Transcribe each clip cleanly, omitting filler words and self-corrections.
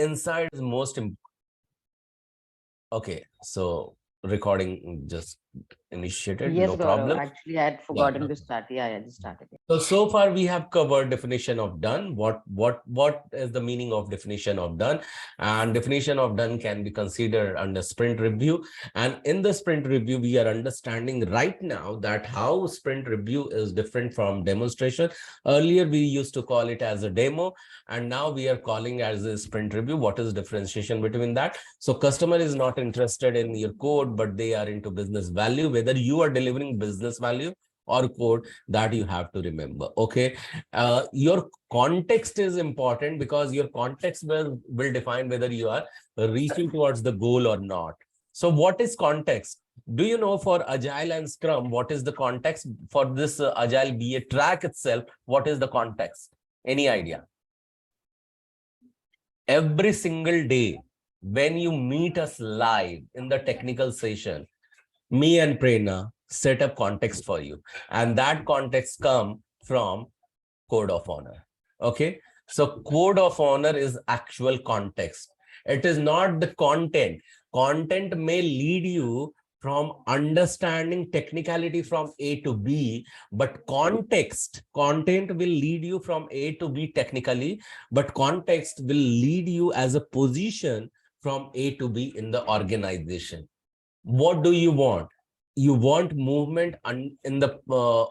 inside is most important. Okay, so recording just initiated, Yes, no Gaurav. problem. Actually, I had Yeah. forgotten to start. Yeah, just started. So far we have covered definition of done. What is the meaning of definition of done? And definition of done can be considered under sprint review. And in the sprint review, we are understanding right now that how sprint review is different from demonstration. Earlier, we used to call it as a demo, and now we are calling as a sprint review. What is differentiation between that? So customer is not interested in your code, but they are into business value, whether you are delivering business value or code, that you have to remember. Okay, your context is important because your context will define whether you are reaching towards the goal or not. So what is context? Do you know for agile and scrum what is the context for this agile BA track itself? What is the context? Any idea? Every single day when you meet us live in the technical session, me and Prerna set up context for you, and that context come from code of honor. Okay, so code of honor is actual context. It is not the content. Content may lead you from understanding technicality from A to B, but content will lead you from A to B technically, but context will lead you as a position from A to B in the organization. What do you want? You want movement in the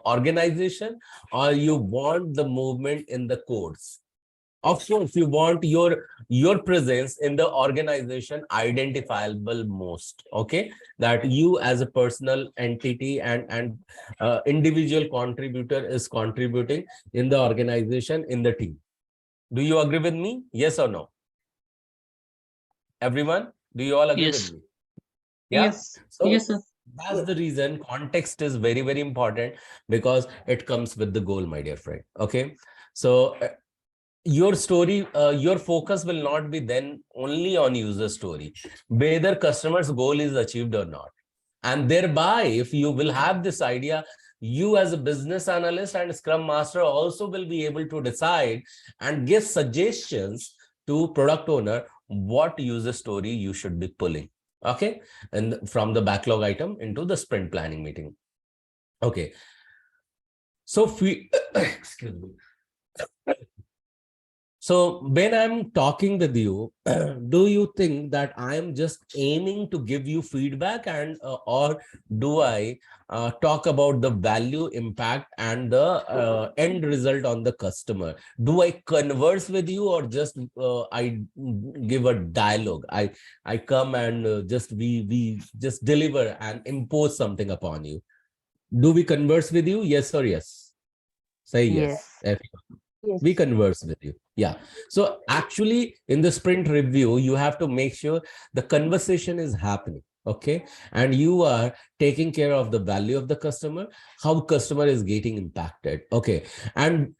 organization, or you want the movement in the codes? Of course, you want your presence in the organization identifiable most. Okay, that you as a personal entity and individual contributor is contributing in the organization, in the team. Do you agree with me? Yes or no? Everyone, do you all agree with Yes. me? Yeah. Yes. So Yes, sir. that's the reason context is very, very important, because it comes with the goal, my dear friend. Okay. So your story, your focus will not be then only on user story, whether customer's goal is achieved or not. And thereby, if you will have this idea, you as a business analyst and scrum master also will be able to decide and give suggestions to product owner what user story you should be pulling. Okay, and from the backlog item into the sprint planning meeting. Okay, so excuse me. So when I'm talking with you, do you think that I'm just aiming to give you feedback, and or do I talk about the value, impact, and the end result on the customer? Do I converse with you, or just I give a dialogue? I come and just we just deliver and impose something upon you. Do we converse with you? Yes or yes? Say yes. Yes. We converse with you. Yeah. So actually in the sprint review, you have to make sure the conversation is happening. Okay. And you are taking care of the value of the customer, how customer is getting impacted. Okay. And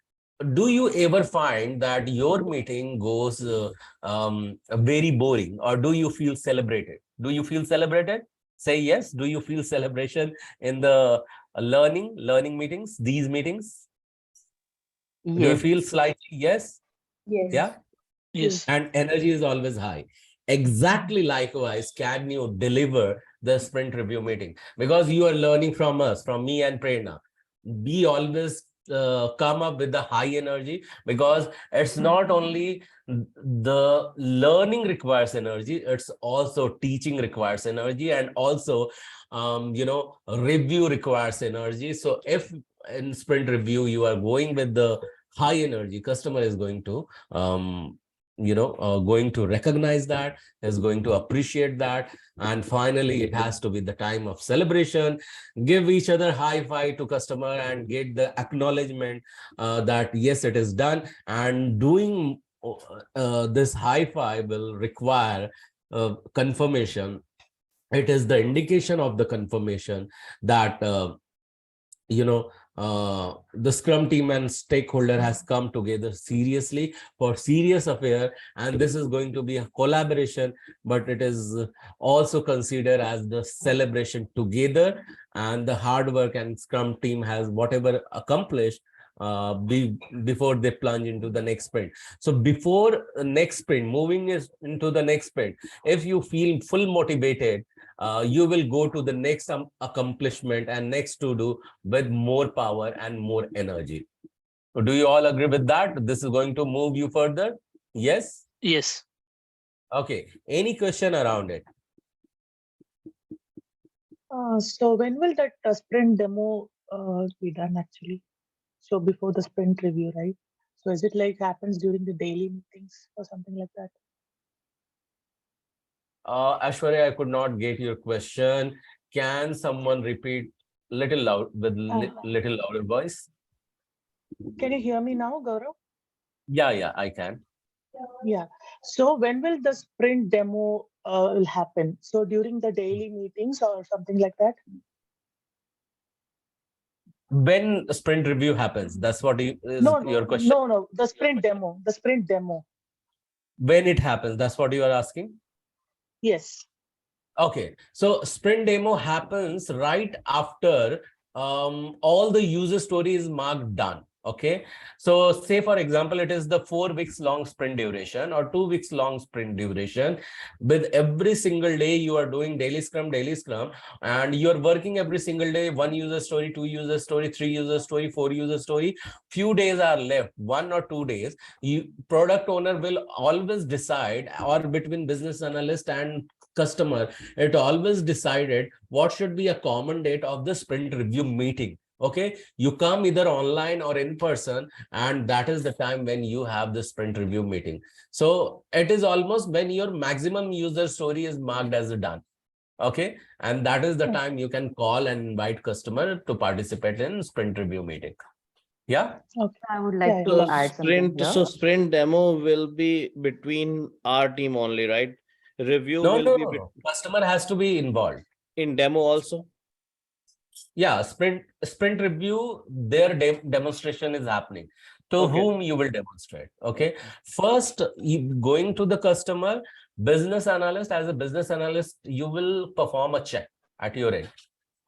do you ever find that your meeting goes very boring, or do you feel celebrated? Do you feel celebrated? Say yes. Do you feel celebration in the learning meetings, these meetings? Do you Yes. feel slightly yes? Yes. Yeah. Yes. And energy is always high. Exactly likewise, can you deliver the sprint review meeting? Because you are learning from us, from me and Prerna. We always come up with the high energy, because it's not only the learning requires energy, it's also teaching requires energy, and also review requires energy. So if in sprint review you are going with the high energy, customer is going to going to recognize that, is going to appreciate that. And finally, it has to be the time of celebration. Give each other high five to customer and get the acknowledgement that yes, it is done. And doing this high five will require confirmation. It is the indication of the confirmation that the scrum team and stakeholder has come together seriously for serious affair, and this is going to be a collaboration, but it is also considered as the celebration together. And the hard work and scrum team has whatever accomplished, before they plunge into the next sprint. So before next sprint, moving into the next sprint, if you feel full motivated, you will go to the next accomplishment and next to do with more power and more energy. So do you all agree with that? This is going to move you further? Yes? Yes. Okay. Any question around it? So when will that sprint demo be done actually? So before the sprint review, right? So is it like happens during the daily meetings or something like that? Ashwarya, I could not get your question. Can someone repeat little loud with little louder voice? Can you hear me now, Gaurav? Yeah, I can. Yeah. So when will the sprint demo will happen? So during the daily meetings or something like that? When sprint review happens, that's what is your question. No. The sprint demo. The sprint demo. When it happens, that's what you are asking. Yes. Okay, so sprint demo happens right after all the user story is marked done. Okay, so say for example, it is the 4 weeks long sprint duration or 2 weeks long sprint duration. With every single day you are doing daily scrum, and you're working every single day, 1 user story, 2 user story, 3 user story, 4 user story. Few days are left, 1 or 2 days. Product owner will always decide, or between business analyst and customer, it always decided what should be a common date of the sprint review meeting. Okay, you come either online or in person, and that is the time when you have the sprint review meeting. So it is almost when your maximum user story is marked as done. Okay, and that is the time you can call and invite customer to participate in sprint review meeting. Yeah. Okay. I would like to add something here. So sprint demo will be between our team only, right? Review will be customer has to be involved in demo also. Yeah, sprint review, their demonstration is happening. To whom you will demonstrate. Okay, first going to the customer, business analyst, as a business analyst, you will perform a check at your end.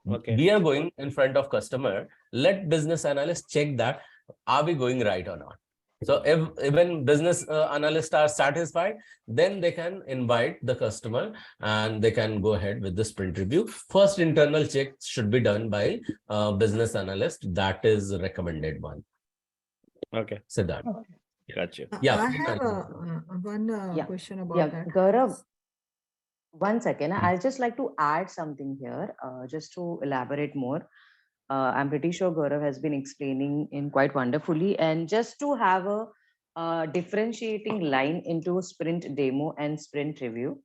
Okay, we are going in front of customer. Let business analyst check that are we going right or not. So if even business analysts are satisfied, then they can invite the customer and they can go ahead with the sprint review. First internal check should be done by business analyst. That is recommended one. Okay. Siddharth. Gotcha. Yeah. I have one question about that. Gaurav, 1 second. I'll just like to add something here, just to elaborate more. I'm pretty sure Gaurav has been explaining in quite wonderfully, and just to have a differentiating line into sprint demo and sprint review.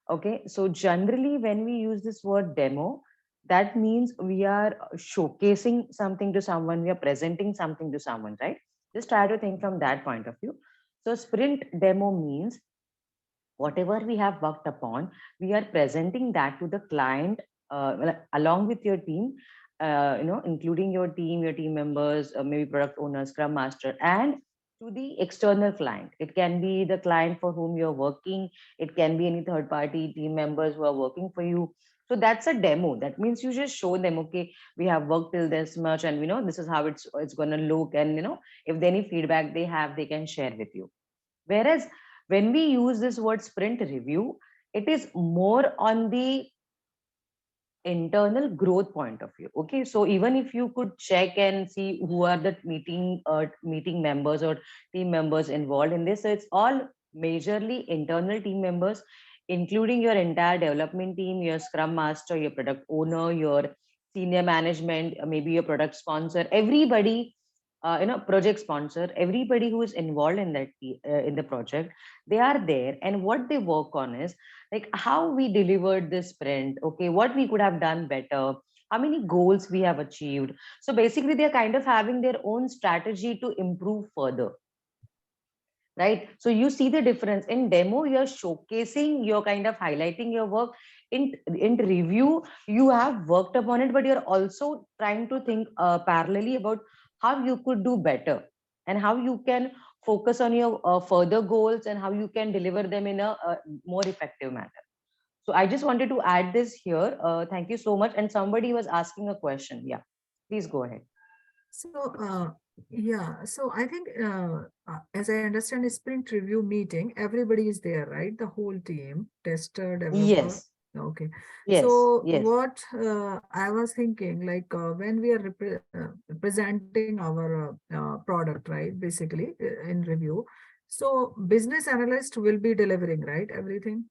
Okay, so generally when we use this word demo, that means we are showcasing something to someone, we are presenting something to someone, right? Just try to think from that point of view. So sprint demo means whatever we have worked upon, we are presenting that to the client along with your team, including your team members, maybe product owner, scrum master, and to the external client. It can be the client for whom you're working. It can be any third party team members who are working for you. So that's a demo. That means you just show them, okay, we have worked till this much, and this is how it's going to look. And if there any feedback they have, they can share with you. Whereas when we use this word sprint review, it is more on the internal growth point of view. Okay, so even if you could check and see who are the meeting members or team members involved in this, so it's all majorly internal team members, including your entire development team, your scrum master, your product owner, your senior management, maybe your product sponsor, everybody, project sponsor, everybody who is involved in that in the project, they are there. And what they work on is like how we delivered this sprint, okay, what we could have done better, how many goals we have achieved. So basically they're kind of having their own strategy to improve further, right? So you see the difference. In demo, you're showcasing, you're kind of highlighting your work. In review, you have worked upon it, but you're also trying to think parallelly about how you could do better and how you can focus on your further goals and how you can deliver them in a more effective manner. So I just wanted to add this here. Thank you so much. And somebody was asking a question. Yeah, please go ahead. So, yeah, so I think, as I understand, a sprint review meeting, everybody is there, right? The whole team, tester, developer. Yes, Okay. yes, So yes. what I was thinking, like when we are presenting our product, right, basically in review. So business analyst will be delivering, right, everything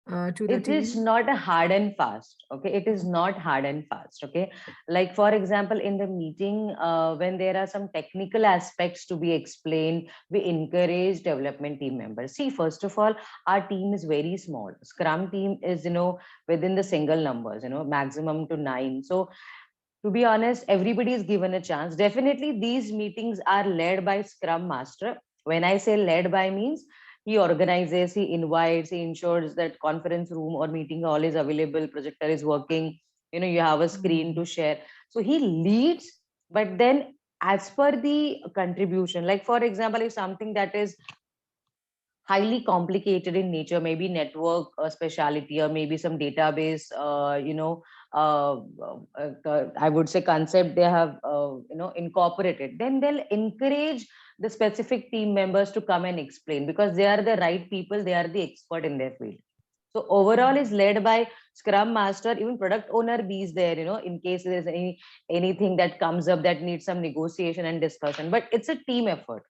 to the It is team. not a hard and fast. Okay, it is not hard and fast. Okay, like for example, in the meeting, when there are some technical aspects to be explained, we encourage development team members. See, first of all, our team is very small. Scrum team is, within the single numbers, maximum to 9. So to be honest, everybody is given a chance. Definitely these meetings are led by Scrum Master. When I say led by, means he organizes, he invites, he ensures that conference room or meeting hall is available, projector is working, you have a screen to share. So he leads, but then as per the contribution, like for example, if something that is highly complicated in nature, maybe network speciality, or maybe some database, I would say concept they have, incorporated, then they'll encourage the specific team members to come and explain, because they are the right people, they are the expert in their field. So overall is led by Scrum Master. Even product owner be is there, in case there's anything that comes up that needs some negotiation and discussion, but it's a team effort.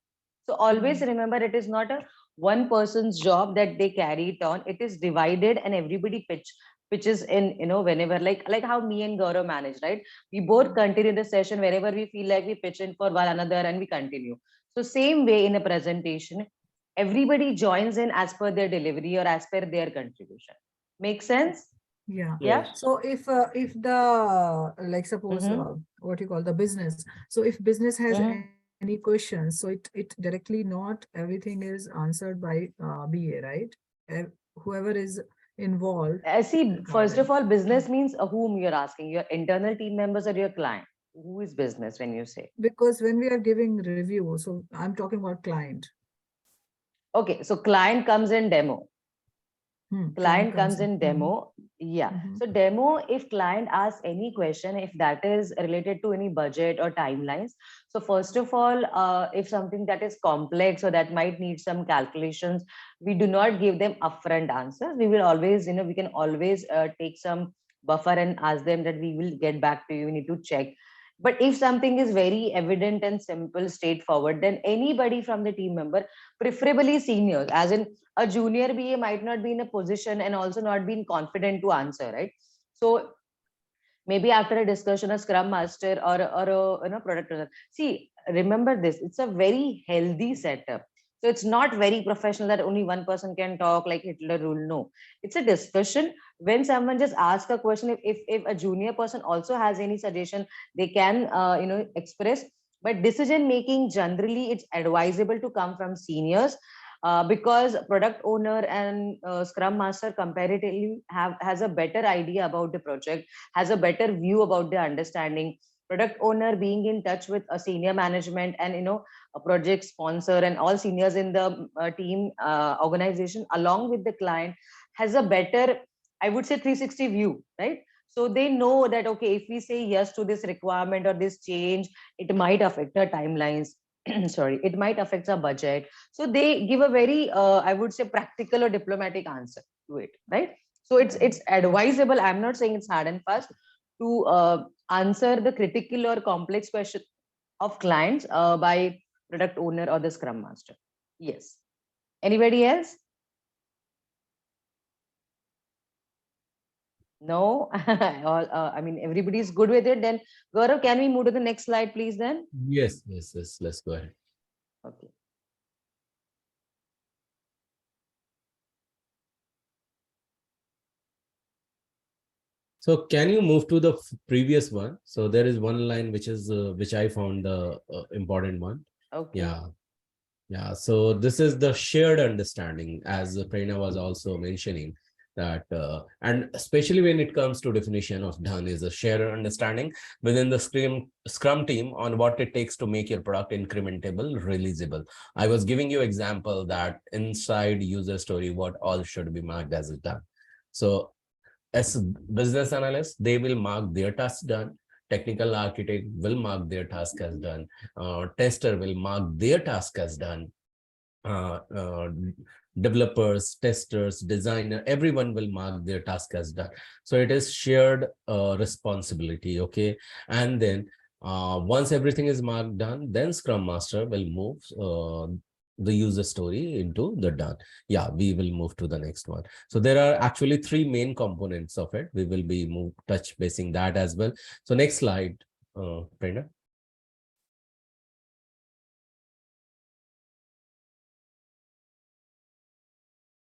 So always remember, it is not a one person's job that they carry it on. It is divided, and everybody pitches in, whenever, like how me and Gaurav manage, right? We both continue the session wherever we feel like, we pitch in for one another and we continue. So same way in a presentation, everybody joins in as per their delivery or as per their contribution. Make sense? Yeah. Yeah. Yes. So if the like suppose what you call the business. So if business has any questions, so it directly not everything is answered by BA, right? Whoever is involved See, first regarding. of all, business means whom you're asking, your internal team members or your client. Who is business when you say? Because when we are giving review, so I'm talking about client. Okay, so client comes in demo. Client Client comes comes in. in demo. Yeah. So demo, if client asks any question, if that is related to any budget or timelines. So first of all, if something that is complex or that might need some calculations, we do not give them upfront answers. We will always, we can always take some buffer and ask them that we will get back to you. We need to check. But if something is very evident and simple, straightforward, then anybody from the team member, preferably seniors, as in a junior BA might not be in a position and also not being confident to answer, right? So maybe after a discussion, a scrum master or a product owner. See, remember this, it's a very healthy setup. So it's not very professional that only one person can talk like Hitler rule. No, it's a discussion. When someone just asks a question, if a junior person also has any suggestion, they can express. But decision making, generally it's advisable to come from seniors, because product owner and scrum master comparatively has a better idea about the project, has a better view about the understanding. Product owner being in touch with a senior management and a project sponsor and all seniors in the team organization, along with the client, has a better, I would say, 360 view, right? So they know that, okay, if we say yes to this requirement or this change, it might affect our timelines. Sorry, it might affect our budget. So they give a very I would say practical or diplomatic answer to it, right? So it's advisable, I'm not saying it's hard and fast, to answer the critical or complex question of clients by product owner or the scrum master. Yes. Anybody else? No. All, I mean, everybody's good with it. Then Gaurav, can we move to the next slide, please? Then Yes, yes, yes. Let's go ahead. okay. So can you move to the previous one? So there is one line which is which I found the important one. Okay. Yeah. Yeah. So this is the shared understanding, as Prerna was also mentioning that, and especially when it comes to definition of done, is a shared understanding within the Scrum team on what it takes to make your product incrementable, releasable. I was giving you example that inside user story, what all should be marked as done. So as business analysts, they will mark their tasks done. technical architect will mark their task as done, tester will mark their task as done, developers, testers, designer, everyone will mark their task as done. So it is shared responsibility. Okay. And then once everything is marked done, then Scrum Master will move the user story into the done. Yeah, we will move to the next one. So there are actually three main components of it. We will be touch basing that as well. So next slide, Prerna.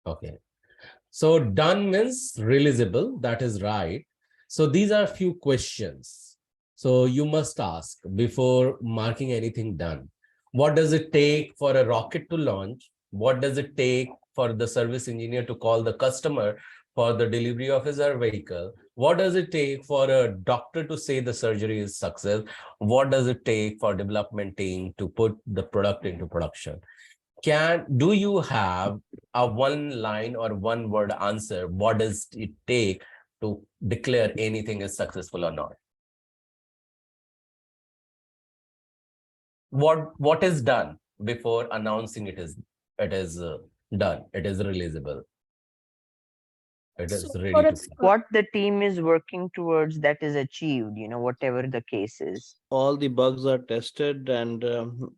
Okay. So done means releasable. That is right. So these are few questions. So you must ask before marking anything done. What does it take for a rocket to launch? What does it take for the service engineer to call the customer for the delivery of his or vehicle? What does it take for a doctor to say the surgery is success? What does it take for development team to put the product into production? Do you have a one line or one word answer? What does it take to declare anything is successful or not? What is done before announcing it is done, it is releasable, it is So ready for to a fly. What the team is working towards that is achieved, whatever the case is. All the bugs are tested and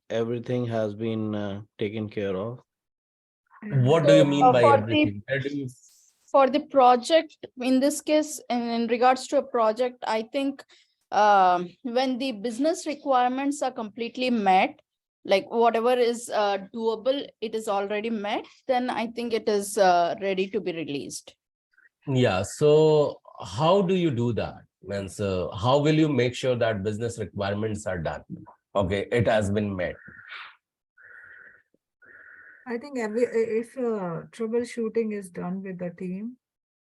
everything has been taken care of. What do you So mean by for everything? Where do you the project, in this case, in regards to a project, I think when the business requirements are completely met, like whatever is doable, it is already met, then I think it is ready to be released. Yeah, so how do you do that? Means how will you make sure that business requirements are done? Okay, it has been met. I think if troubleshooting is done with the team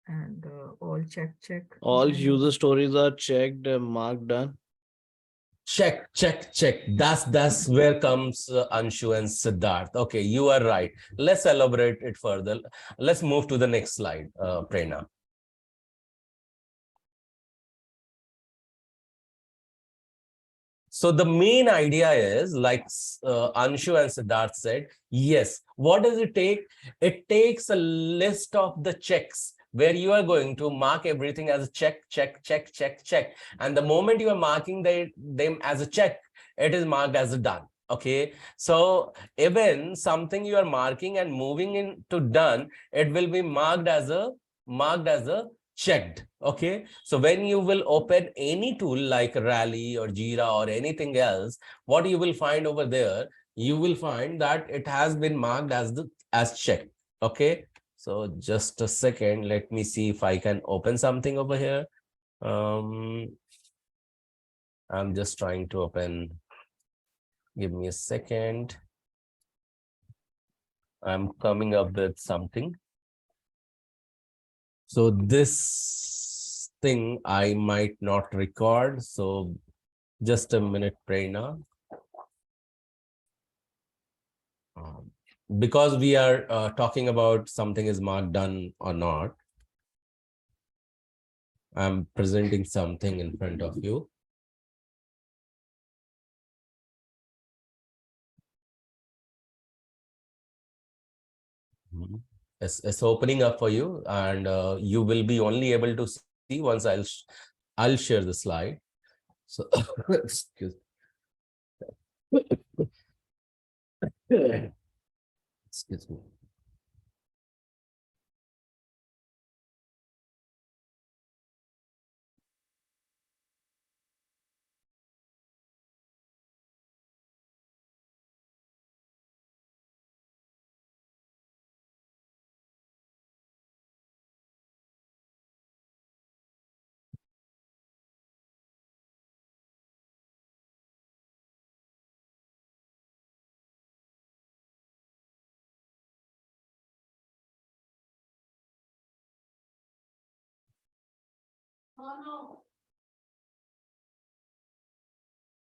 and all check. All then, user stories are checked, marked, done. Check. That's where comes Anshu and Siddharth. Okay, you are right. Let's elaborate it further. Let's move to the next slide, Prerna. So the main idea is, like Anshu and Siddharth said, yes, what does it take? It takes a list of the checks where you are going to mark everything as a check. And the moment you are marking them as a check, it is marked as a done. Okay, so even something you are marking and moving into done, it will be marked as a checked. Okay, so when you will open any tool like Rally or Jira or anything else, what you will find over there, you will find that it has been marked as checked. Okay, so just a second, let me see if I can open something over here. I'm just trying to open. Give me a second. I'm coming up with something. So this thing I might not record. So just a minute, Prerna. Because we are talking about something is marked done or not, I'm presenting something in front of you. It's opening up for you, and you will be only able to see once I'll share the slide. So excuse excuse me.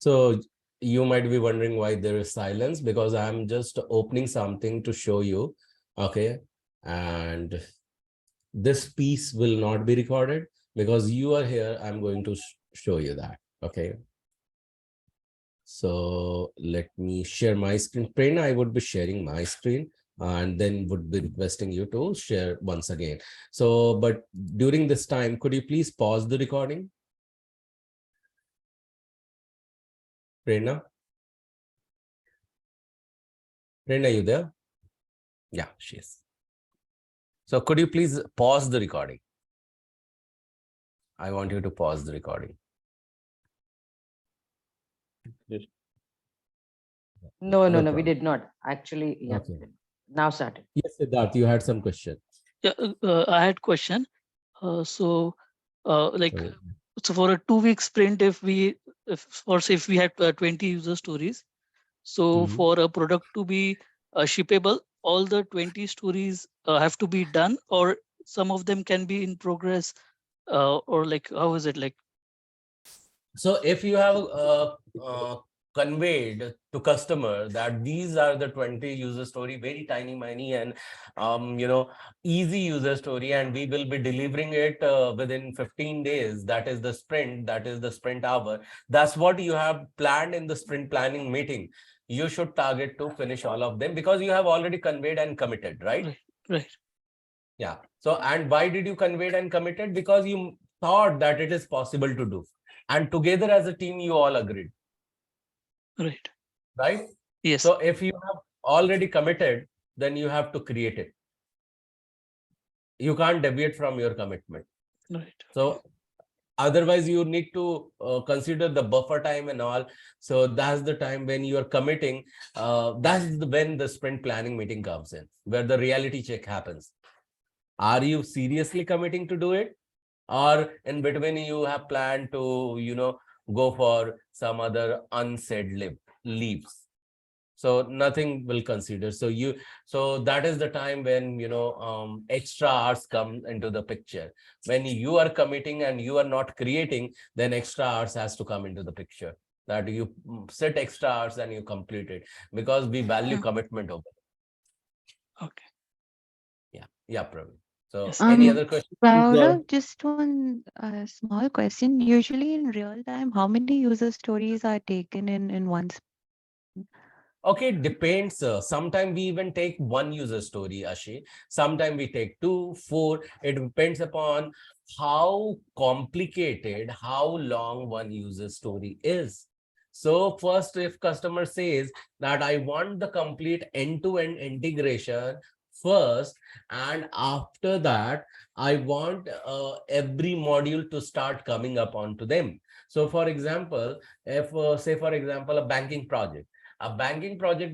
So you might be wondering why there is silence, because I'm just opening something to show you. Okay, and this piece will not be recorded because you are here. I'm going to show you that. Okay. So let me share my screen. Prerna, I would be sharing my screen and then would be requesting you to share once again. So, but during this time, could you please pause the recording? Prerna? Prerna, you there? Yeah, she is. So could you please pause the recording? I want you to pause the recording. No, No we problem. did not. Actually, yeah. Okay. Now started. Yes, Siddharth, you had some question. Yeah, I had question. Like, So, so for a 2 week sprint, if we had 20 user stories, so mhm. for a product to be shippable, all the 20 stories have to be done, or some of them can be in progress, or like, how is it like? So if you have conveyed to customer that these are the 20 user story, very tiny and easy user story, and we will be delivering it within 15 days, that is the sprint hour. That's what you have planned in the sprint planning meeting. You should target to finish all of them because you have already conveyed and committed, right? Right. Yeah. So, and why did you convey and committed? Because you thought that it is possible to do. And together as a team, you all agreed, Right. right? Yes. So if you have already committed, then you have to create it. You can't deviate from your commitment. Right. So otherwise you need to consider the buffer time and all. So that's the time when you are committing. When the sprint planning meeting comes in, where the reality check happens. Are you seriously committing to do it? Or in between you have planned to, go for some other unsaid leaves. So nothing will consider. So that is the time when, extra hours come into the picture. When you are committing and you are not creating, then extra hours has to come into the picture. That you set extra hours and you complete it because we value commitment over. Okay. Yeah, Praveen. So Yes. any other questions? Gaurav, just one small question. Usually in real time, how many user stories are taken in one? Okay, it depends. Sometimes we even take one user story, Ashi. Sometimes we take 2, 4. It depends upon how complicated, how long one user story is. So first, if customer says that I want the complete end-to-end integration first, and after that, I want every module to start coming up onto them. So for example, if say for example, a banking project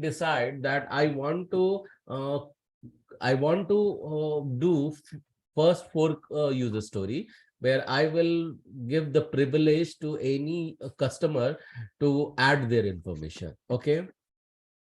decide that I want to do first 4 user story, where I will give the privilege to any customer to add their information. Okay,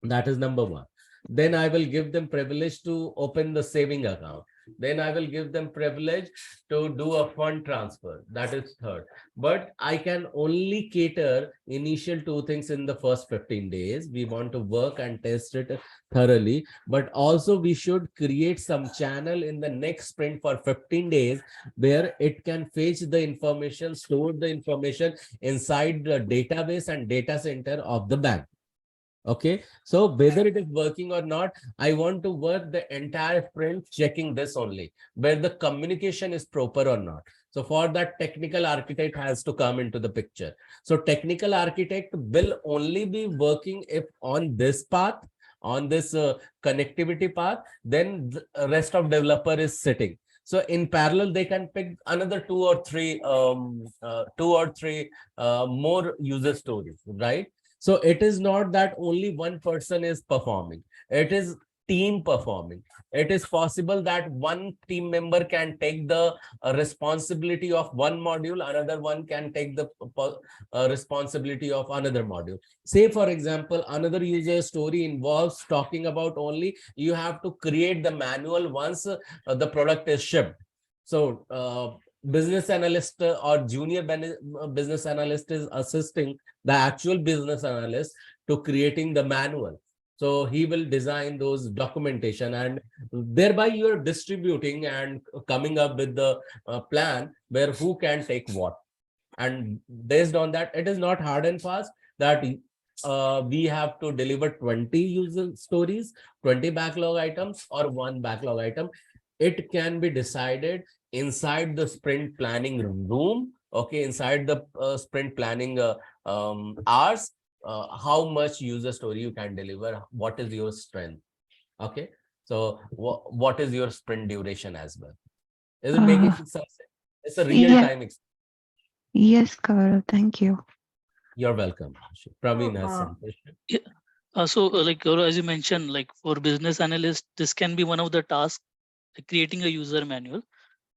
that is number 1. Then I will give them privilege to open the saving account. Then I will give them privilege to do a fund transfer. That is 3rd. But I can only cater initial 2 things in the first 15 days. We want to work and test it thoroughly. But also we should create some channel in the next sprint for 15 days where it can fetch the information, store the information inside the database and data center of the bank. Okay, so whether it is working or not, I want to work the entire sprint checking this only, where the communication is proper or not. So for that, technical architect has to come into the picture. So technical architect will only be working if on this path, on this connectivity path, then the rest of developer is sitting. So in parallel, they can pick another 2 or 3 more user stories, right? So it is not that only one person is performing. It is team performing. It is possible that one team member can take the responsibility of one module, another one can take the responsibility of another module. Say, for example, another user story involves talking about only you have to create the manual once the product is shipped. So business analyst or junior business analyst is assisting the actual business analyst to creating the manual. So he will design those documentation, and thereby you are distributing and coming up with the plan where who can take what. And based on that, it is not hard and fast that we have to deliver 20 user stories, 20 backlog items, or one backlog item. It can be decided inside the sprint planning room, okay, inside the sprint planning hours, how much user story you can deliver, what is your strength, okay. So what is your sprint duration as well? Is it making sense? It's a real Yeah. time experience. Yes, Gaurav, thank you. You're welcome. Praveen has Uh, some question. Yeah. Like Gaurav, as you mentioned, like for business analyst, this can be one of the tasks, like creating a user manual.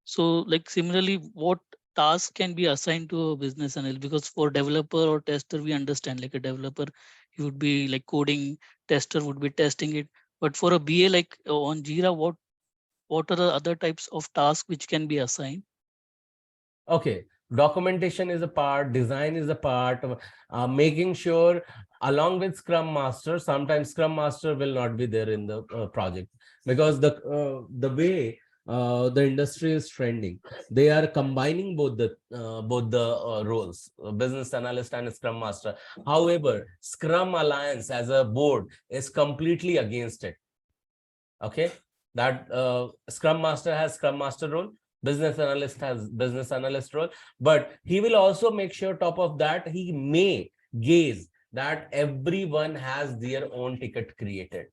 So like similarly, what task can be assigned to a business analyst? Because for developer or tester, we understand like a developer, he would be like coding, tester would be testing it. But for a BA, like on Jira, what are the other types of tasks which can be assigned? Okay, documentation is a part, design is a part, making sure along with Scrum Master, sometimes Scrum Master will not be there in the project, because the way the industry is trending, they are combining both the roles, business analyst and Scrum Master. However, Scrum Alliance as a board is completely against it. Okay, that Scrum Master has Scrum Master role, business analyst has business analyst role, but he will also make sure top of that he may gaze that everyone has their own ticket created.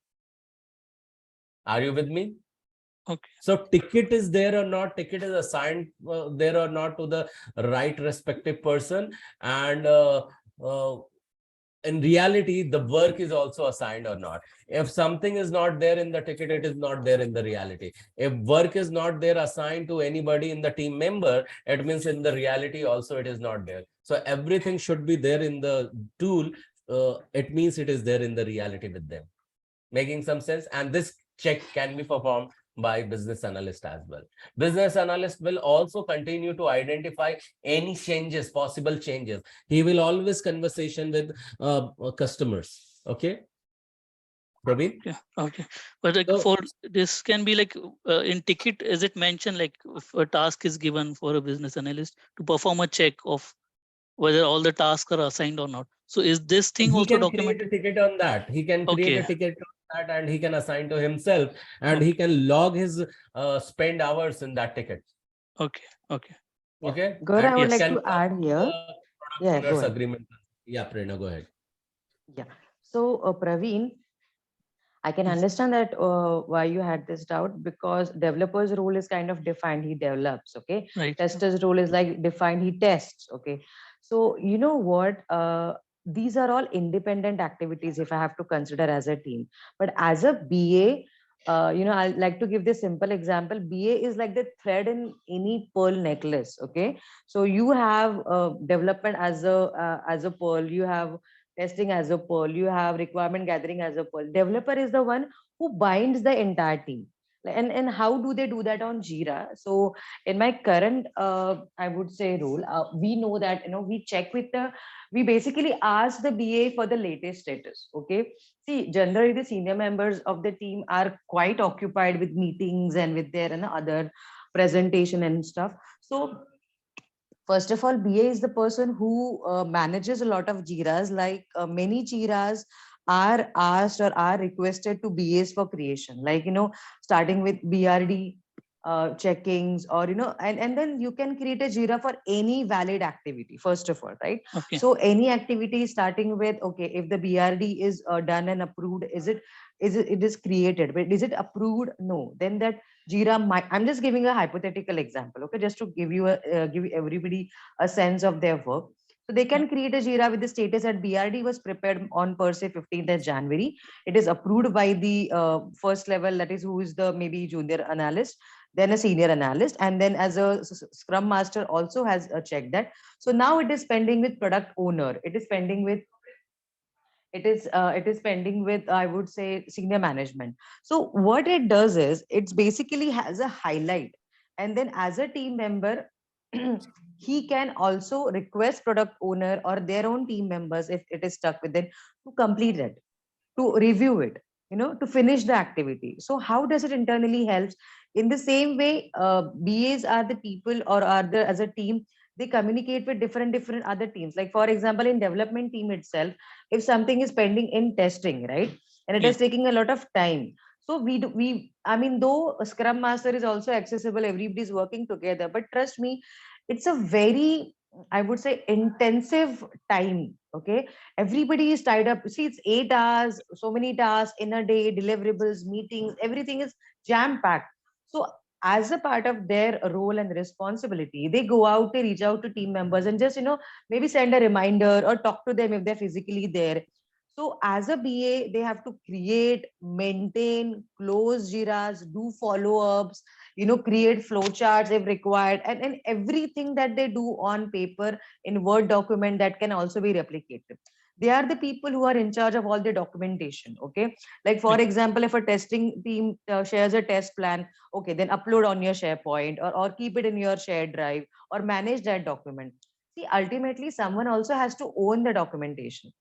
Are you with me? Okay. So ticket is there or not, ticket is assigned there or not to the right respective person, and in reality, the work is also assigned or not. If something is not there in the ticket, it is not there in the reality. If work is not there assigned to anybody in the team member, it means in the reality also it is not there. So everything should be there in the tool. It means it is there in the reality with them. Making some sense? And this check can be performed by business analyst as well. Business analyst will also continue to identify any changes, possible changes. He will always conversation with customers. Okay, Praveen? Yeah. Okay. But like So for this can be like in ticket, is it mentioned like if a task is given for a business analyst to perform a check of whether all the tasks are assigned or not? So is this thing he also can create a documented? ticket on that. He can create a Okay. ticket on that, and he can assign to himself, and he Okay. can log his spend hours in that ticket. Okay. Okay. Okay, Gaurav, and I would it Yes. like can to come add to here. the product Yeah, go owners ahead. agreement. Yeah, Prerna, go ahead. Yeah. So, Praveen, I can Yes. understand that why you had this doubt, because developer's role is kind of defined. He develops, okay. Right. Tester's role is like defined. He tests, okay. So you know what? These are all independent activities if I have to consider as a team. But as a BA, I like to give this simple example. BA is like the thread in any pearl necklace, okay. So you have development as a pearl. You have testing as a pearl, you have requirement gathering as a pearl. Developer is the one who binds the entire team. And how do they do that on Jira? So in my current I would say role, we know that we check with the, we basically ask the BA for the latest status. Okay, see, generally the senior members of the team are quite occupied with meetings and with their other presentation and stuff. So first of all, BA is the person who manages a lot of Jiras. Like many Jiras are asked or are requested to BAs for creation. Like, starting with BRD checkings, or, and then you can create a Jira for any valid activity, first of all, right? Okay. So any activity starting with, okay, if the BRD is done and approved, it is created, but is it approved? No. Then that Jira might, I'm just giving a hypothetical example, okay, just to give you give everybody a sense of their work. So they can create a Jira with the status that BRD was prepared on per se 15th of January. It is approved by the first level, that is who is the maybe junior analyst, then a senior analyst, and then as a Scrum Master also has checked that. So now it is pending with product owner. It is pending with, I would say, senior management. So what it does is it's basically has a highlight, and then as a team member he can also request product owner or their own team members, if it is stuck with it, to complete it, to review it, to finish the activity. So how does it internally helps? In the same way, BAs are the people, or are the, as a team, They communicate with different other teams. Like for example, in development team itself, if something is pending in testing, right, and it Yeah. is taking a lot of time, so I mean, though a Scrum Master is also accessible, everybody's working together, but trust me, it's a very, I would say, intensive time. Okay, everybody is tied up. See, it's 8 hours, so many tasks in a day, deliverables, meetings, everything is jam packed. So as a part of their role and responsibility, they go out, they reach out to team members and just, maybe send a reminder or talk to them if they're physically there. So as a BA, they have to create, maintain, close Jiras, do follow-ups, create flowcharts if required, and everything that they do on paper in Word document that can also be replicated. They are the people who are in charge of all the documentation. Okay. Like for example, if a testing team shares a test plan, okay, then upload on your SharePoint, or keep it in your shared drive, or manage that document. See, ultimately, someone also has to own the documentation.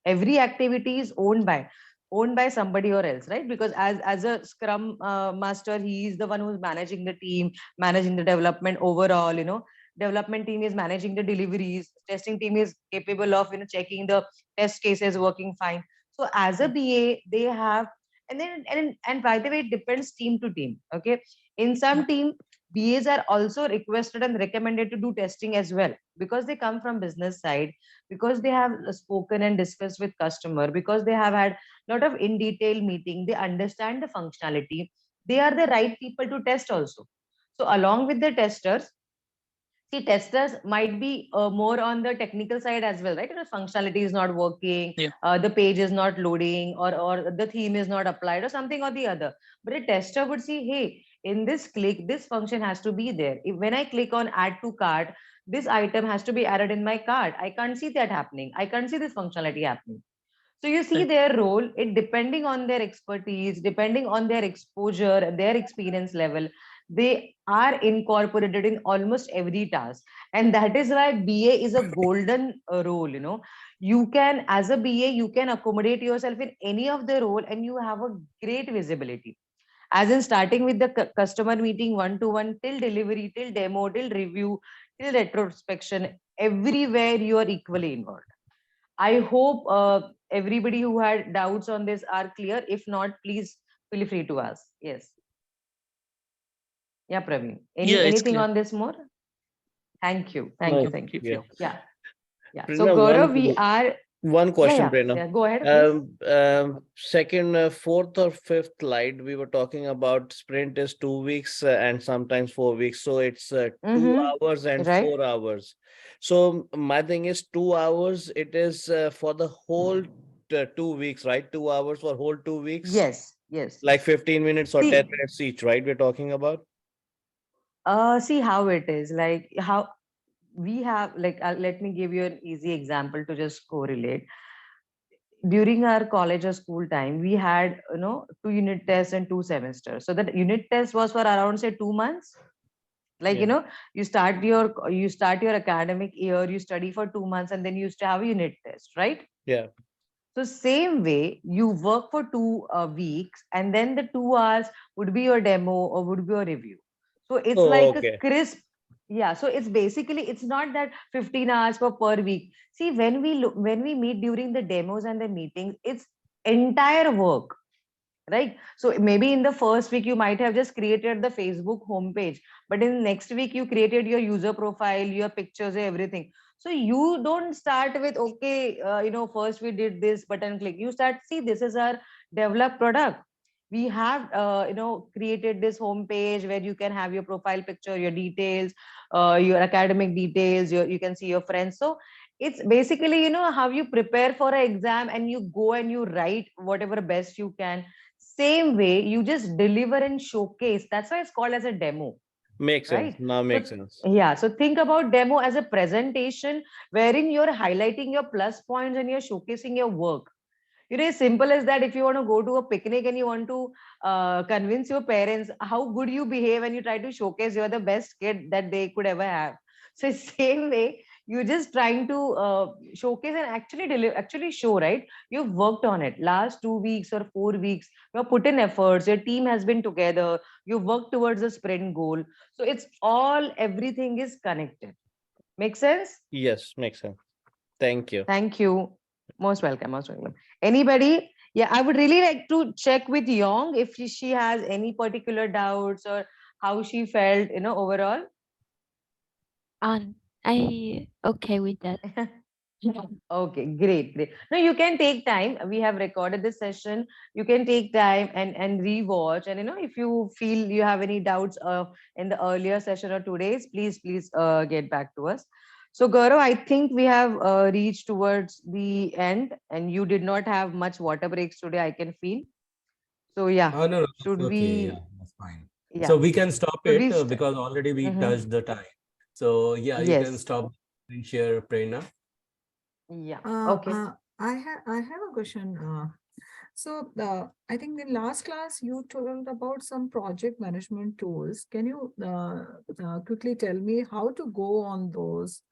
Every activity is owned by somebody or else, right? Because as a Scrum master, he is the one who's managing the team, managing the development overall. Development team is managing the deliveries, testing team is capable of checking the test cases working fine. So as a BA, they have, and by the way, it depends team to team. Okay, in some team, BAs are also requested and recommended to do testing as well, because they come from business side, because they have spoken and discussed with customer, because they have had a lot of in detail meeting, they understand the functionality, they are the right people to test also. So along with the testers, see, testers might be more on the technical side as well, right? The functionality is not working, Yeah. the page is not loading, or the theme is not applied, or something or the other. But a tester would see, hey, in this click, this function has to be there. If when I click on add to cart, this item has to be added in my cart. I can't see that happening. I can't see this functionality happening. So you see Right. their role, it depending on their expertise, depending on their exposure, their experience level, they are incorporated in almost every task. And that is why BA is a golden role. You can, as a BA, you can accommodate yourself in any of the role and you have a great visibility. As in starting with the customer meeting one-to-one, till delivery, till demo, till review, till retrospection, everywhere you are equally involved. I hope everybody who had doubts on this are clear. If not, please feel free to ask. Yes. Yeah, Praveen. Yeah, it's Anything clear. on this more? Thank you. No, Thank you. yeah. Yeah. Yeah. So Prerna, Gaurav, we are, one question, Prerna. yeah. Go ahead, please. Second, fourth or fifth slide, we were talking about sprint is 2 weeks and sometimes 4 weeks. So it's 2 hours and Right. 4 hours. So my thing is 2 hours. It is for the whole 2 weeks, right? 2 hours for whole 2 weeks. Yes. Yes. Like 15 minutes or 10 See, minutes each, right? We're talking about. see how it is. Like how we have, like, let me give you an easy example to just correlate. During our college or school time, we had 2 unit tests and 2 semesters. So that unit test was for around say 2 months. Like Yeah. you start your academic year, you study for 2 months, and then you used to have a unit test, right? Yeah. So same way, you work for 2 weeks, and then the 2 hours would be your demo or would be your review. So it's Oh, like a okay. crisp. Yeah. So it's basically, it's not that 15 hours per week. See, when we meet during the demos and the meetings, it's entire work, right? So maybe in the first week you might have just created the Facebook homepage, but in the next week you created your user profile, your pictures, everything. So you don't start with, okay, first we did this button click. You start, see, this is our developed product. We have created this homepage where you can have your profile picture, your details, your academic details, you can see your friends. So it's basically how you prepare for an exam and you go and you write whatever best you can. Same way, you just deliver and showcase. That's why it's called as a demo, Makes sense. right? Now So makes sense. yeah, so think about demo as a presentation wherein you're highlighting your plus points and you're showcasing your work. As simple as that. If you want to go to a picnic and you want to convince your parents how good you behave and you try to showcase you're the best kid that they could ever have. So same way, you're just trying to showcase and actually show, right? You've worked on it last 2 weeks or 4 weeks. You've put in efforts. Your team has been together. You've worked towards a sprint goal. So it's all, everything is connected. Make sense? Yes, makes sense. Thank you. Thank you. Most welcome. Most welcome. Anybody? Yeah, I would really like to check with Yong if she has any particular doubts or how she felt, overall. I okay with that. Okay, great, great. No, you can take time. We have recorded this session. You can take time and rewatch. And if you feel you have any doubts in the earlier session or today's, please get back to us. So Gaurav, I think we have reached towards the end, and you did not have much water breaks today, I can feel. So yeah, Oh, no, no, should that's okay. Yeah, we? that's fine. Yeah, So we can stop should it we? because already we Mhm. touched the time. So yeah, you can Yes. stop and share, Prerna. Yeah. Uh, Okay. uh, I have a question. I think in last class you told about some project management tools. Can you quickly tell me how to go on those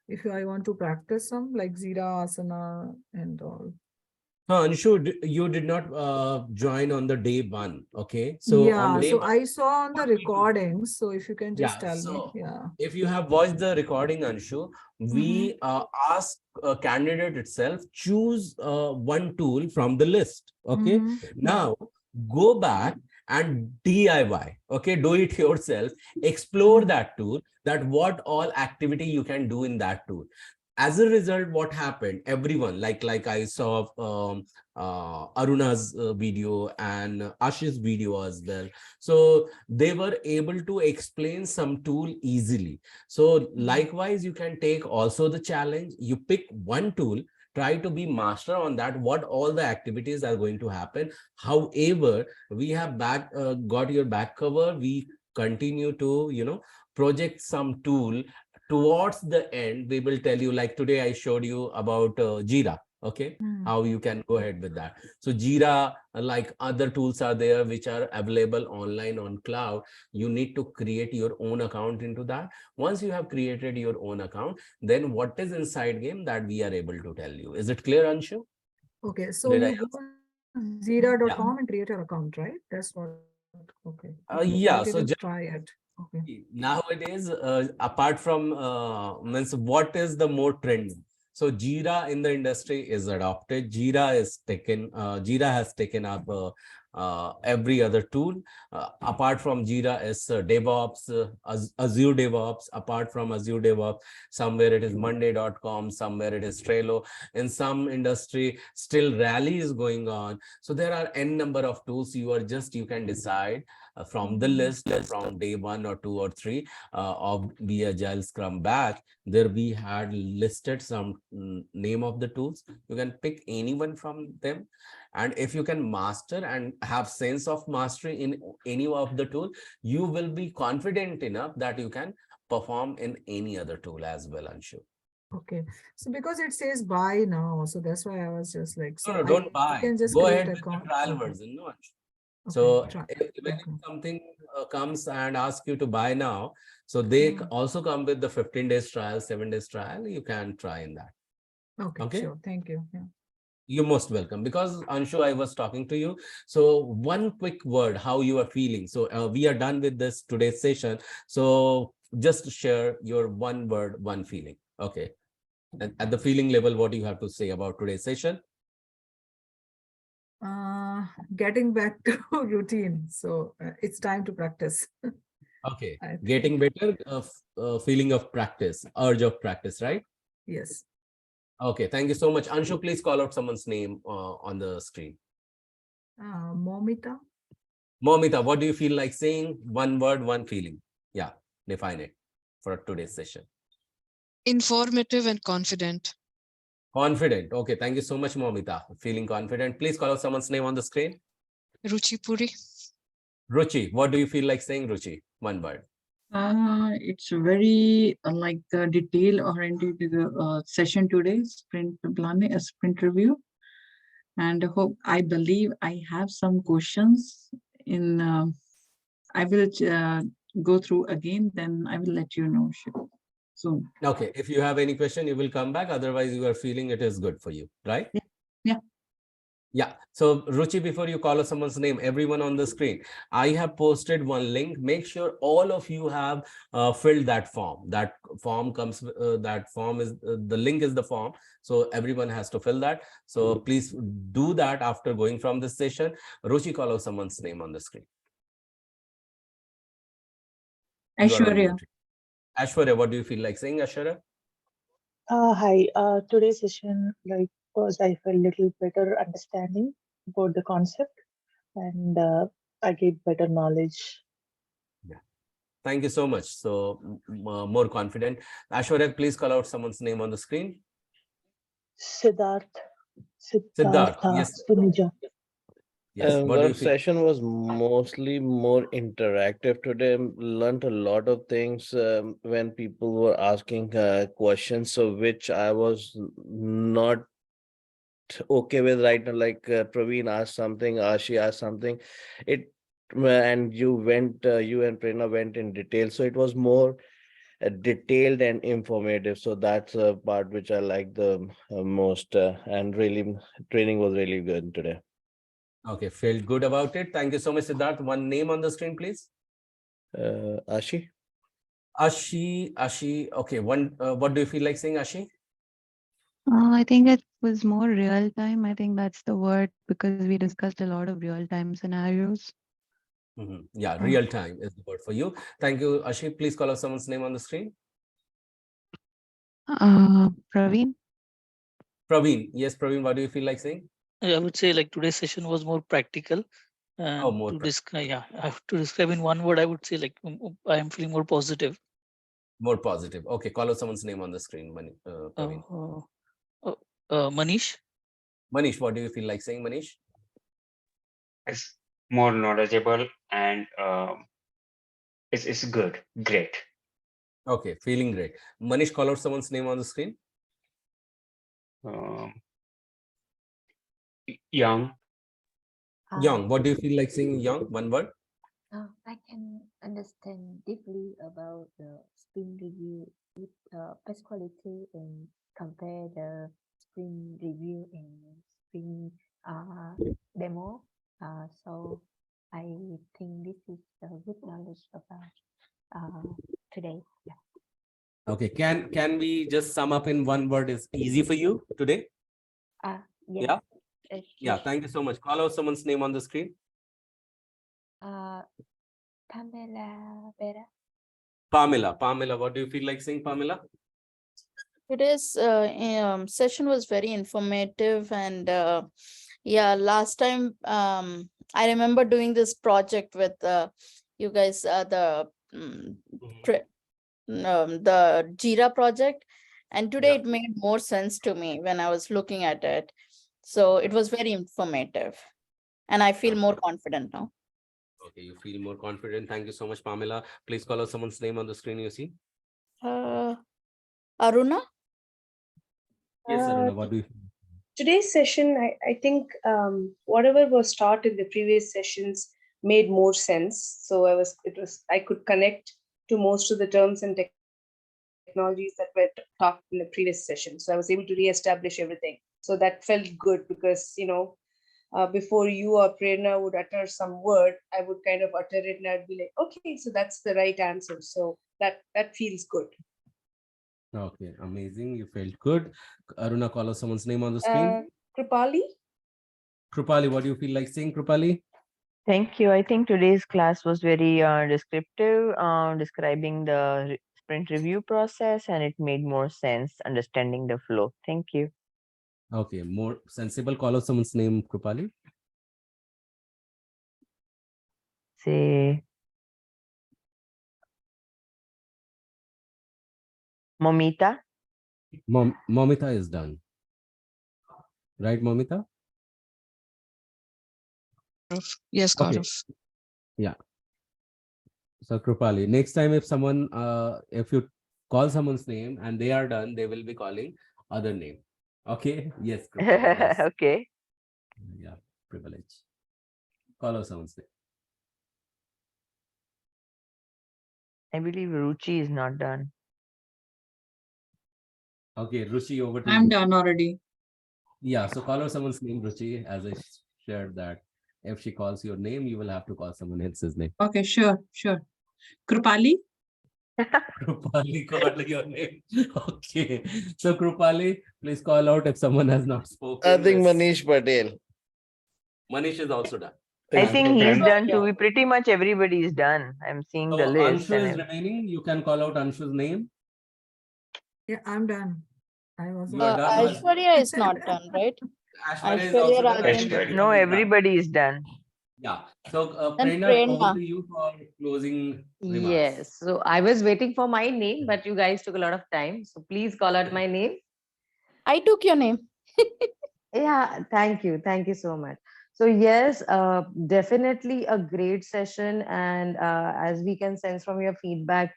if I want to practice some like Jira, Asana, and all? No, Anshu, you did not join on the day one. Okay. So on Yeah, day so one, I saw on the what we do. recordings. So if you can just Yeah. tell me, So yeah. if you have watched the recording, Anshu, we ask a candidate itself, choose one tool from the list. Okay. Now go back and DIY. Okay. Do it yourself. Explore that tool, that what all activity you can do in that tool. As a result, what happened? Everyone, like I saw Aruna's video and Ash's video as well. So they were able to explain some tool easily. So likewise, you can take also the challenge. You pick one tool, try to be master on that, what all the activities are going to happen. However, we have got your back cover. We continue to, project some tool. Towards the end, we will tell you, like today I showed you about Jira. Okay, how you can go ahead with that. So Jira, like other tools are there which are available online on cloud. You need to create your own account into that. Once you have created your own account, then what is inside game, that we are able to tell you. Is it clear, Anshu? Okay, so Did I you go answer? on Yeah. Jira.com and create your account, right? That's what. Okay. Yeah. I So didn't just try it. Okay. nowadays, apart from means what is the more trending? So Jira in the industry is adopted. Jira has taken up every other tool. Apart from Jira is DevOps, Azure DevOps. Apart from Azure DevOps, somewhere it is Monday.com, somewhere it is Trello. In some industry, still Rally is going on. So there are n number of tools. You can decide from the list from day 1 or 2 or 3 of Be Agile Scrum Batch. There we had listed some name of the tools. You can pick anyone from them, and if you can master and have sense of mastery in any of the tool, you will be confident enough that you can perform in any other tool as well, Anshu. Okay. So because it says buy now, so that's why I was just like, No, so no, I don't buy. can just Go create ahead with the account. trial Okay. version, no, Anshu. Okay. So Try. when Okay. something comes and asks you to buy now, so they also come with the 15 days trial, 7 days trial. You can try in that. Okay, Okay. sure. Thank you. Yeah. You're most welcome. Because Anshu, I was talking to you. So one quick word, how you are feeling. So we are done with this today's session. So just share your one word, one feeling. Okay. And at the feeling level, what do you have to say about today's session? Getting back to routine. So it's time to practice. Okay. I think. Getting better, feeling of practice, urge of practice, right? Yes. Okay. Thank you so much. Anshu, please call out someone's name on the screen. Momita. Momita, what do you feel like saying? One word, one feeling. Yeah. Define it for today's session. Informative and confident. Confident. Okay. Thank you so much, Momita. Feeling confident. Please call out someone's name on the screen. Ruchi Puri. Ruchi, what do you feel like saying, Ruchi? One word. It's very detail-oriented session today, sprint planning, a sprint review, and I believe I have some questions. I will go through again. Then I will let you know soon. Okay. If you have any question, you will come back. Otherwise, you are feeling it is good for you, right? Yeah. Yeah. So Ruchi, before you call out someone's name, everyone on the screen, I have posted one link. Make sure all of you have filled that form. That form comes, that form is, the link is the form. So everyone has to fill that. So please do that after going from this session. Ruchi, call out someone's name on the screen. You are Aishwarya. unmuted. Aishwarya, what do you feel like saying, Aishwarya? Hi. Today's session, I felt little better understanding about the concept, and I get better knowledge. Thank you so much. So more confident. Aishwarya, please call out someone's name on the screen. Siddharth. Siddharth, yes. Sunuja. Yes. What do The you feel? session was mostly more interactive today. Learned a lot of things when people were asking questions, so which I was not okay with right now. Like Praveen asked something, Ashi asked something. It and you went, you and Prerna went in detail, so it was more detailed and informative. So that's a part which I like the most, and really training was really good today. Okay, felt good about it. Thank you so much, Siddharth. One name on the screen, please. Ashi. Ashi. Okay, one. What do you feel like saying, Ashi? I think it was more real time. I think that's the word because we discussed a lot of real time scenarios. Yeah, real time is the word for you. Thank you, Ashi. Please call out someone's name on the screen. Praveen. Praveen. Yes, Praveen. What do you feel like saying? I would say like today's session was more practical. And more to describe, yeah, I have to describe in one word, I would say like I am feeling more positive. More positive. Okay, call out someone's name on the screen, Praveen. Manish. Manish, what do you feel like saying, Manish? It's more knowledgeable and it's good, great. Okay, feeling great. Manish, call out someone's name on the screen. Young. Young, what do you feel like saying, Young? One word. I can understand deeply about the sprint review with best quality and compare the sprint review and sprint demo. So I think this is a good knowledge about today. Yeah. Okay, can we just sum up in one word? Is easy for you today? Yeah. Yeah, thank you so much. Call out someone's name on the screen. Pamela Vera. Pamela, what do you feel like saying, Pamela? Today's session was very informative, and yeah, last time I remember doing this project with you guys, the Jira project, and today it made more sense to me when I was looking at it. So it was very informative, and I feel more confident now. Okay, you feel more confident. Thank you so much, Pamela. Please call out someone's name on the screen you see. Aruna? Yes, Aruna, what do you Today's session, I think whatever was taught in the previous sessions made more sense. So I could connect to most of the terms and technologies that were taught in the previous session. So I was able to reestablish everything. So that felt good because, before you or Prerna would utter some word, I would kind of utter it and I'd be like, okay, so that's the right answer. So that feels good. Okay, amazing. You felt good. Aruna, call out someone's name on the screen. Krupali? Krupali, what do you feel like saying, Krupali? Thank you. I think today's class was very descriptive, describing the sprint review process, and it made more sense understanding the flow. Thank you. Okay, more sensible. Call out someone's name, Krupali. Say Momita. Momita is done. Right, Momita? Yes, Gaurav. Okay. Yeah. So Krupali, next time if someone, if you call someone's name and they are done, they will be calling other name. Okay. Yes. Krupali, Okay. Yeah. Privilege. Call out someone's name. I believe Ruchi is not done. Okay, Ruchi, over to I'm you. done already. Yeah, so call out someone's name, Ruchi, as I shared that if she calls your name, you will have to call someone else's name. Okay, sure. Krupali? Krupali called your name. Okay. So Krupali, please call out if someone has not spoken. I think Let's- Manish Patel. Manish is also done. I Is- think And he's Done. done too. Pretty much everybody is done. I'm seeing the so list Anshu is and remaining. You can call out Anshu's name. Yeah, I'm done. I was You are done. Aishwarya is not done, right? Aishwarya is Aishwarya also done. I Rajan. think Aishwarya. everyone no, is done. everybody is done. Yeah. So Then Prerna, over Prerna. to you for closing remarks. Yes. So I was waiting for my name, but you guys took a lot of time. So please call out my name. I took your name. Yeah, thank you. Thank you so much. So yes, definitely a great session. And as we can sense from your feedback,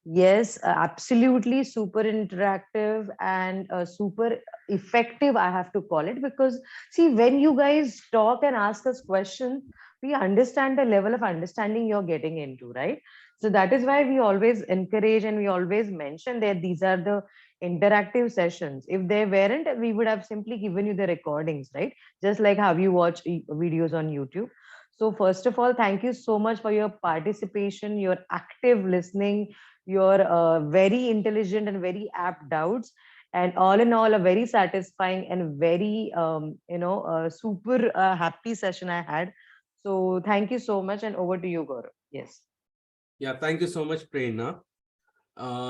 yes, absolutely super interactive and super effective, I have to call it, because see, when you guys talk and ask us questions, we understand the level of understanding you're getting into, right? So that is why we always encourage and we always mention that these are the interactive sessions. If they weren't, we would have simply given you the recordings, right? Just like how you watch videos on YouTube. So first of all, thank you so much for your participation, your active listening, your very intelligent and very apt doubts, and all in all a very satisfying and very super happy session I had. So thank you so much, and over to you, Gaurav. Yes. Yeah, thank you so much, Prerna.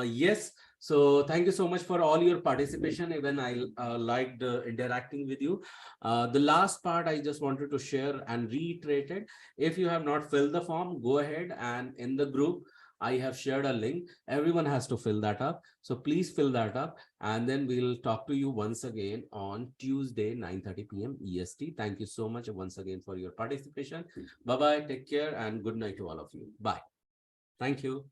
Yes, so thank you so much for all your participation. Even I liked interacting with you. The last part I just wanted to share and reiterate it. If you have not filled the form, go ahead, and in the group, I have shared a link. Everyone has to fill that up. So please fill that up, and then we'll talk to you once again on Tuesday, 9:30 p.m. EST. Thank you so much once again for your participation. Bye-bye, take care, and good night to all of you. Bye. Thank you.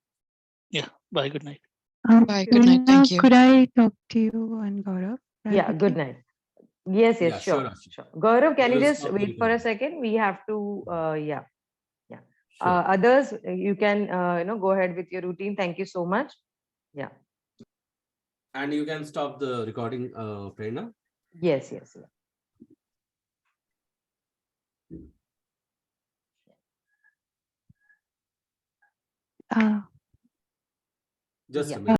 Yeah. Bye. Good night. Bye. Good night. Prerna, Thank you. could I talk to you and Gaurav Yeah, good privately? night. Yes, Yeah, yes, sure, sure, Ashish. sure. Gaurav, can We you will just stop the wait for a recording. second? We have to, yeah, yeah. Sure. Others, you can, go ahead with your routine. Thank you so much. Yeah. And you can stop the recording, Prerna. Yes, yes, yeah. Just a Yeah. minute.